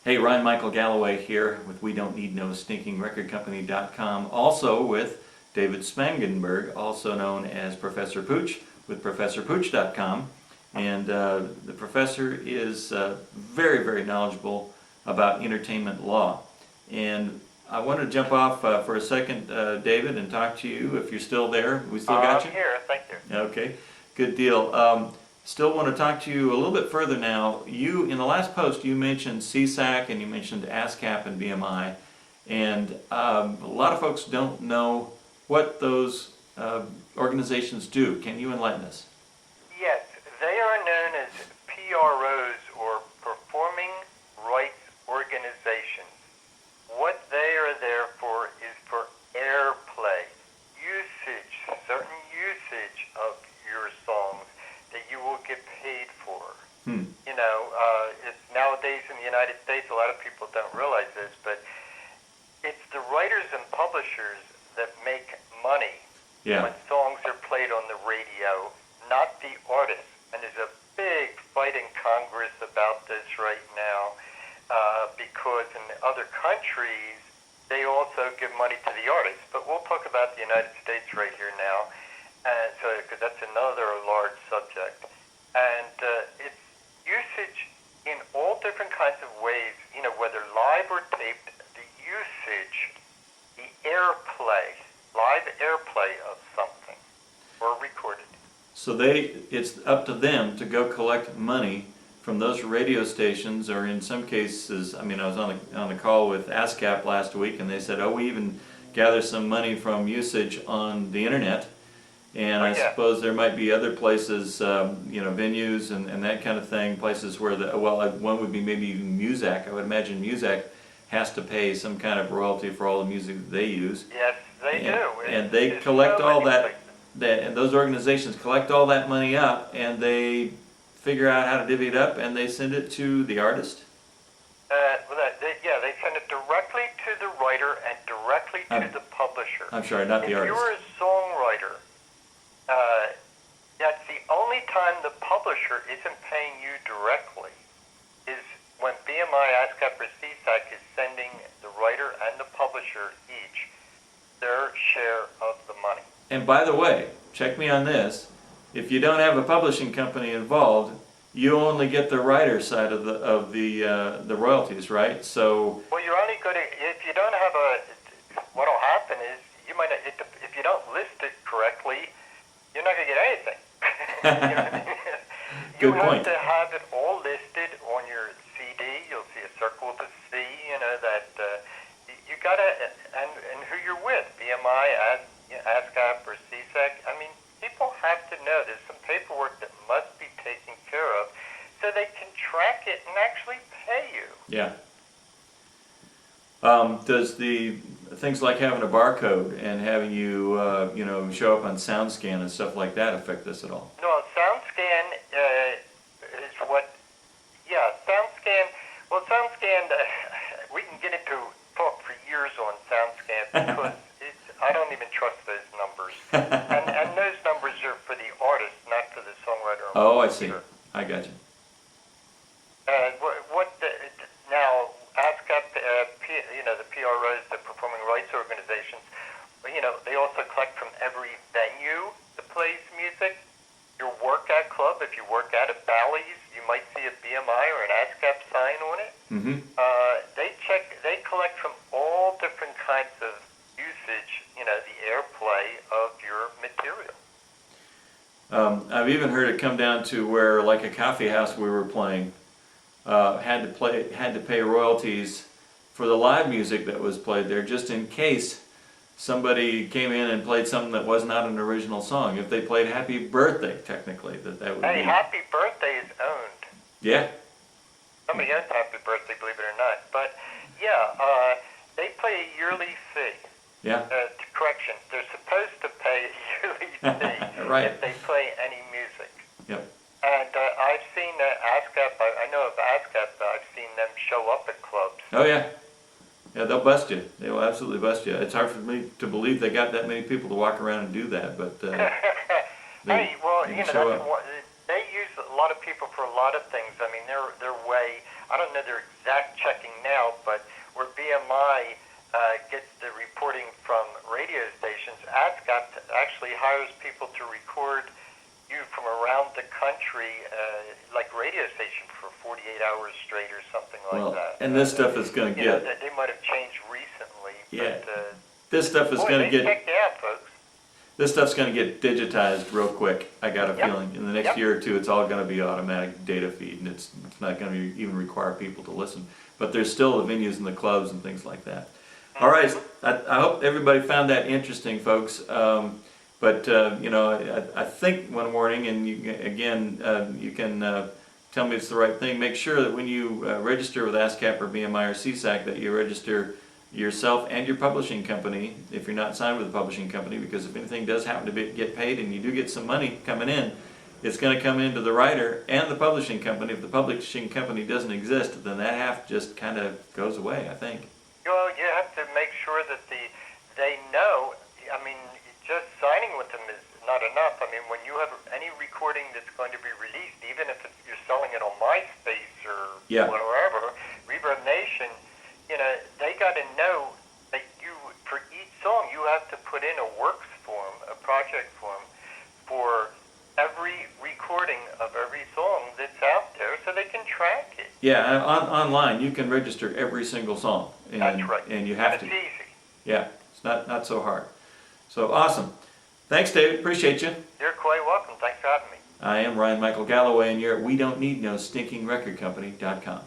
Hey, Ryan Michael Galloway here with We Don't Need No Stinking Record Company.com. Also with David Spangenberg, also known as Professor Pooch with ProfessorPooch.com. And the professor is very, very knowledgeable about entertainment law. And I want to jump off for a second, David, and talk to you if you're still there. We still got you? I'm here, thank you. Okay, good deal. Still want to talk to you a little bit further now. You, in the last post, you mentioned CSAC and you mentioned ASCAP and BMI. And a lot of folks don't know what those organizations do. Can you enlighten us? Yes, they are known as PROs, or Performing Rights Organizations. What they are there for is for airplay, usage, certain usage of your songs that you will get paid for. You know, it's nowadays in the United States, a lot of people don't realize this, but it's the writers and publishers that make money when songs are played on the radio, not the artists. And there's a big fight in Congress about this right now because in other countries, they also give money to the artists. But we'll talk about the United States right here now, because that's another large subject. And it's usage in all different kinds of ways, you know, whether live or taped, the usage, the airplay, live airplay of something, or recorded. So it's up to them to go collect money from those radio stations, or in some cases, I mean, I was on the call with ASCAP last week, and they said, oh, we even gather some money from usage on the internet. And I suppose there might be other places, you know, venues and that kind of thing, places where one would be maybe even Muzak. I would imagine Muzak has to pay some kind of royalty for all the music that they use. Yes, they do. And they collect all that, and those organizations collect all that money up, and they figure out how to divvy it up, and they send it to the artist? They send it directly to the writer and directly to the publisher. I'm sorry, not the artist. If you're a songwriter, that's the only time the publisher isn't paying you directly, is when BMI, ASCAP, or CSAC is sending the writer and the publisher each their share of the money. And by the way, check me on this, if you don't have a publishing company involved, you only get the writer side of the royalties, right? So well, you're only going to, if you don't have what'll happen is you might not, if you don't list it correctly, you're not going to get anything. You know what I mean? Good point. You have to have it all listed on your CD. You'll see a circle with a C. You know that you got to, and who you're with, BMI, ASCAP, or CSAC. I mean, people have to know there's some paperwork that must be taken care of so they can track it and actually pay you. Yeah. Does the things like having a barcode and having you, you know, show up on SoundScan and stuff like that affect this at all? No, SoundScan is what. Yeah, SoundScan. Well, SoundScan. We can get into talk for years on SoundScan because I don't even trust those numbers, and those numbers are for the artist, not for the songwriter. Oh, I see. I got you. Now, ASCAP, you know, the PROs, the Performing Rights Organizations, you know, they also collect from every venue that plays music. Your workout club, if you work out at Bally's, you might see a BMI or an ASCAP sign on it. They collect from all different kinds of usage, you know, the airplay of your material. I've even heard it come down to where, like a coffee house we were playing, had to pay royalties for the live music that was played there, just in case somebody came in and played something that was not an original song. If they played Happy Birthday, technically, that would be... Hey, Happy Birthday is owned. Yeah. Somebody owns Happy Birthday, believe it or not. But, yeah, they pay a yearly fee. Yeah. Correction, they're supposed to pay a yearly fee right. if they play any music. Yep. And I've seen ASCAP, I know of ASCAP, I've seen them show up at clubs. Oh, yeah. Yeah, they'll bust you. They will absolutely bust you. It's hard for me to believe they got that many people to walk around and do that, but hey, well, you know, they use a lot of people for a lot of things. I mean, their way. I don't know their exact checking now, but where BMI gets the reporting from radio stations, ASCAP actually hires people to record you from around the country, like radio station for 48 hours straight or something like that. And this stuff is going to You know, get, they might have changed recently, yeah, but this stuff is boy, going to they get, check you out, folks. this stuff's going to get digitized real quick. I got a Yep. feeling in the next Yep. year or two, it's all going to be automatic data feed, and it's not going to even require people to listen. But there's still the venues and the clubs and things like that. All right, I hope everybody found that interesting, folks. But you know, I think one warning, and you, again, you can tell me it's the right thing. Make sure that when you register with ASCAP or BMI or CSAC, that you register yourself and your publishing company if you're not signed with a publishing company, because if anything does happen to get paid and you do get some money coming in, it's going to come into the writer and the publishing company. If the publishing company doesn't exist, then that half just kind of goes away, I think. Well, you have to make sure that they know. I mean, just signing with them is not enough. I mean, when you have any recording that's going to be released, even if you're selling it on MySpace or wherever, Reverb Nation, you know, they got to know that you, for each song, you have to put in a works form, a project form, for every recording of every song that's out there, so they can track it. Yeah, online you can register every single song, and, That's right. and you have It's to. easy. Yeah, it's not so hard. So awesome. Thanks, David. Appreciate you. You're quite welcome. Thanks for having me. I am Ryan Michael Galloway, and you're at WeDon'tNeedNoStinkingRecordCompany.com.